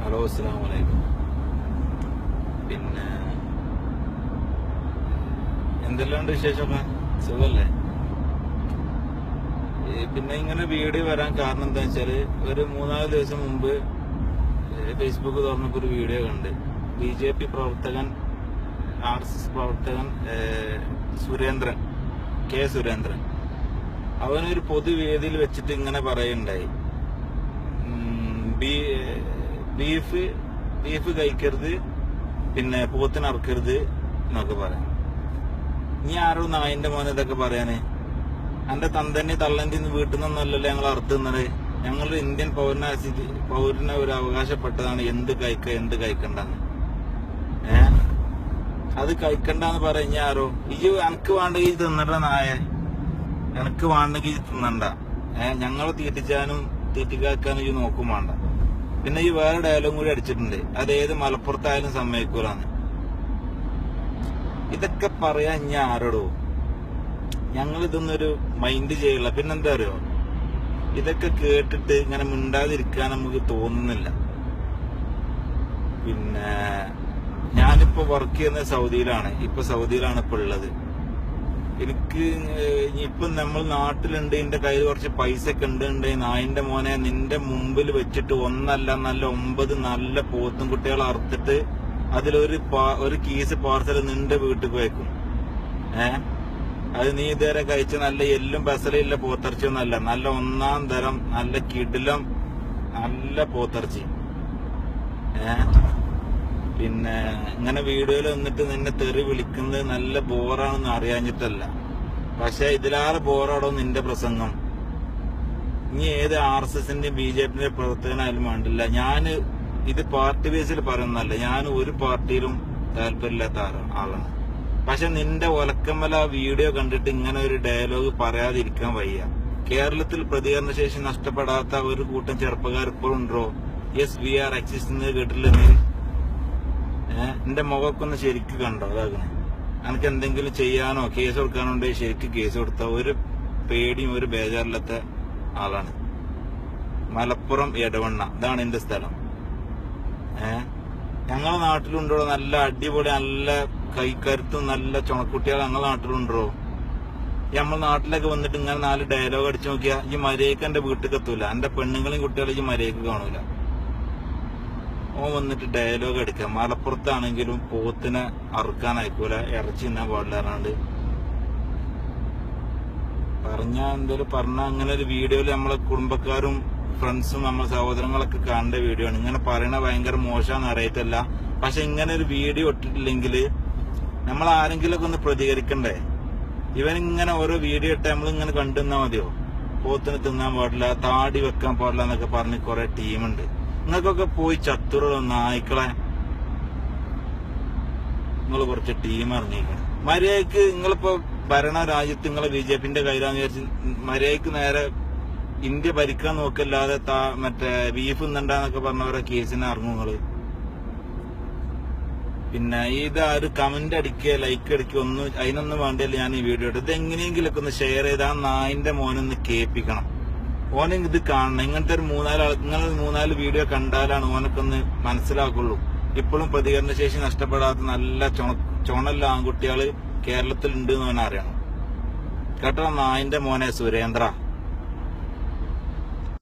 Hello, അസ്സലാമു അലൈക്കും. പിന്നെ എന്തെല്ലാണ്ട് വിശേഷമൊക്കെ? സുഖല്ലേ? പിന്നെ ഇങ്ങനെ വീഡിയോ വരാൻ കാരണം എന്താ വെച്ചാല്, ഒരു 3-4 ദിവസം മുമ്പ് ഫേസ്ബുക്ക് തുറന്നപ്പോ ഒരു വീഡിയോ കണ്ട്. BJP പ്രവർത്തകൻ, RSS പ്രവർത്തകൻ സുരേന്ദ്രൻ, K സുരേന്ദ്രൻ, അവനൊരു പൊതുവേദിയിൽ വെച്ചിട്ട് ഇങ്ങനെ പറയുണ്ടായി, ബീഫ് കഴിക്കരുത്, പിന്നെ പോത്തിനറക്കരുത് എന്നൊക്കെ പറയാം. ഇനി ആരോ നായിന്റെ മോനെ ഇതൊക്കെ പറയാന്? എന്റെ തന്തന്നെ തള്ളന്റെ വീട്ടിൽ നിന്നല്ലല്ലോ ഞങ്ങൾ അറുത്തുന്നത്. ഞങ്ങൾ ഇന്ത്യൻ പൗരനെ ഒരു അവകാശപ്പെട്ടതാണ് എന്ത് കഴിക്ക എന്ത് കഴിക്കണ്ടെന്ന്. അത് കഴിക്കണ്ടെന്ന് പറഞ്ഞ ആരോ? ഈ എനക്ക് വേണ്ടെങ്കിൽ തിന്നണ്ട നായ, എനക്ക് വേണ്ടെങ്കിൽ തിന്നണ്ട. ഞങ്ങളെ തീറ്റിക്കാക്കാനും ഈ നോക്കും വേണ്ട. പിന്നെ ഈ വേറെ ഡയലോഗും കൂടി അടിച്ചിട്ടുണ്ട്, അതേത് മലപ്പുറത്തായാലും സമ്മതിക്കൂലാന്ന്. ഇതൊക്കെ പറയാൻ ഇനി ആരോടോ? ഞങ്ങൾ ഇതൊന്നൊരു മൈൻഡ് ചെയ്യില്ല. പിന്നെന്താ അറിയോ, ഇതൊക്കെ കേട്ടിട്ട് ഇങ്ങനെ മിണ്ടാതിരിക്കാൻ നമുക്ക് തോന്നുന്നില്ല. പിന്നെ ഞാനിപ്പോ വർക്ക് ചെയ്യുന്ന സൗദിയിലാണ്. സൗദിയിലാണ് ഇപ്പൊ ഉള്ളത്. എനിക്ക് ഇപ്പൊ നമ്മൾ നാട്ടിലുണ്ട്, എന്റെ കയ്യിൽ കുറച്ച് പൈസ ഒക്കെ ഉണ്ട്. നായിന്റെ മോനെ, നിന്റെ മുമ്പിൽ വെച്ചിട്ട് ഒന്നല്ല നല്ല 9 നല്ല പോത്തും കുട്ടികളെ അറുത്തിട്ട് അതിലൊരു കീസ് പാർസൽ നിന്റെ വീട്ടിൽ വെക്കും. അത് നീ ഇതുവരെ കഴിച്ച നല്ല എല്ലും ബസലില്ല പോത്തിറച്ചിയൊന്നല്ല, നല്ല 1-ാം തരം നല്ല കിടിലം നല്ല പോത്തിറച്ചി. പിന്നെ ഇങ്ങനെ വീഡിയോയിൽ വന്നിട്ട് നിന്നെ തെറി വിളിക്കുന്നത് നല്ല ബോറാണെന്ന് അറിയാഞ്ഞിട്ടല്ല. പക്ഷെ ഇതിലേറെ ബോറാടോ നിന്റെ പ്രസംഗം. ഇനി ഏത് RSSന്റെയും BJPന്റെ പ്രവർത്തകനായാലും വേണ്ടില്ല. ഇത് പാർട്ടി ബേസിൽ പറയുന്നതല്ല, ഞാൻ ഒരു പാർട്ടിയിലും താല്പര്യമില്ലാത്ത ആളാണ്. പക്ഷെ നിന്റെ ഒലക്കമ്മല വീഡിയോ കണ്ടിട്ട് ഇങ്ങനെ ഒരു ഡയലോഗ് പറയാതിരിക്കാൻ വയ്യ. കേരളത്തിൽ പ്രതികരണശേഷി നഷ്ടപ്പെടാത്ത ഒരു കൂട്ടം ചെറുപ്പക്കാർ ഇപ്പോഴും ഉണ്ടോ? യെസ്, വി ആർ എക്സിസ്റ്റ് കേട്ടില്ല നീ? എന്റെ മുഖമൊക്കെ ഒന്ന് ശരിക്ക് കണ്ടോ? അതാകണേ എനിക്ക് എന്തെങ്കിലും ചെയ്യാനോ കേസ് കൊടുക്കാനോ ഉണ്ടെങ്കിൽ ശരിക്ക് കേസ് കൊടുത്ത ഒരു പേടിയും ഒരു ബേജാറില്ലാത്ത ആളാണ്. മലപ്പുറം എടവണ്ണ, ഇതാണ് എന്റെ സ്ഥലം. ഞങ്ങളെ നാട്ടിലുണ്ടോ നല്ല അടിപൊളി നല്ല കൈക്കരുത്തും നല്ല ചുണക്കുട്ടികൾ ഞങ്ങളെ നാട്ടിലുണ്ടോ? നമ്മളെ നാട്ടിലൊക്കെ വന്നിട്ട് ഇങ്ങനെ 4 ഡയലോഗ് അടിച്ചു നോക്കിയാ ഈ മര്യാദക്ക് എന്റെ വീട്ടിൽ എത്തൂല. എന്റെ പെണ്ണുങ്ങളെയും കുട്ടികളെ ഈ മര്യാദക്ക് കാണൂല. ഓൻ വന്നിട്ട് ഡയലോഗ് അടിക്കാം. മലപ്പുറത്താണെങ്കിലും പോത്തിനെ അറുക്കാൻ അയക്കൂല, ഇറച്ചി തിന്നാൻ പാടില്ലാണ്ട് പറഞ്ഞ അങ്ങനെ ഒരു വീഡിയോയില് നമ്മളെ കുടുംബക്കാരും ഫ്രണ്ട്സും നമ്മളെ സഹോദരങ്ങളൊക്കെ കാണേണ്ട വീഡിയോ ആണ്. ഇങ്ങനെ പറയണ ഭയങ്കര മോശമാണെന്ന് അറിയത്തില്ല. പക്ഷെ ഇങ്ങനെ ഒരു വീഡിയോ ഇട്ടിട്ടില്ലെങ്കിൽ നമ്മൾ ആരെങ്കിലും ഒക്കെ ഒന്ന് പ്രതികരിക്കണ്ടേ? ഇവനിങ്ങനെ ഓരോ വീഡിയോ ഇട്ട് നമ്മളിങ്ങനെ കണ്ടുനിന്നാ മതിയോ? പോത്തിന് തിന്നാൻ പാടില്ല, താടി വെക്കാൻ പാടില്ല എന്നൊക്കെ പറഞ്ഞ് കുറെ ടീമുണ്ട്. നിങ്ങൾക്കൊക്കെ പോയി ചത്തുറോ നായ്ക്കളെ. നിങ്ങൾ കുറച്ച് ടീം ഇറങ്ങിയിരിക്കണം. മര്യാദക്ക് നിങ്ങളിപ്പോ ഭരണ രാജ്യത്ത് നിങ്ങളെ BJPന്റെ കയ്യിലാന്ന് വിചാരിച്ച് മര്യാദക്ക് നേരെ ഇന്ത്യ ഭരിക്കാൻ നോക്കല്ലാതെ മറ്റേ ബീഫ് തിന്നണ്ടെന്നൊക്കെ പറഞ്ഞവരെ കേസിന് ഇറങ്ങും നിങ്ങള്. പിന്നെ ഒരു കമന്റ് അടിക്കുക, ലൈക്ക് അടിക്കുക, അതിനൊന്നും വേണ്ടിയല്ല ഞാൻ ഈ വീഡിയോ ഇട്ടത്. ഇത് എങ്ങനെയെങ്കിലൊക്കെ ഒന്ന് ഷെയർ ചെയ്ത് ആ നായിന്റെ മോനൊന്ന് കേൾപ്പിക്കണം. ഓനെ ഇത് കാണണം. ഇങ്ങനത്തെ ഒരു 3-4 വീഡിയോ കണ്ടാലാണ് ഓനൊക്കെ ഒന്ന് മനസ്സിലാക്കുള്ളൂ. ഇപ്പോഴും പ്രതികരണശേഷി നഷ്ടപ്പെടാത്ത നല്ല ചുണല്ല ആൺകുട്ടികള് കേരളത്തിൽ ഉണ്ട് എന്ന് അവനറിയണം. കേട്ടോ നായിന്റെ മോനെ സുരേന്ദ്ര.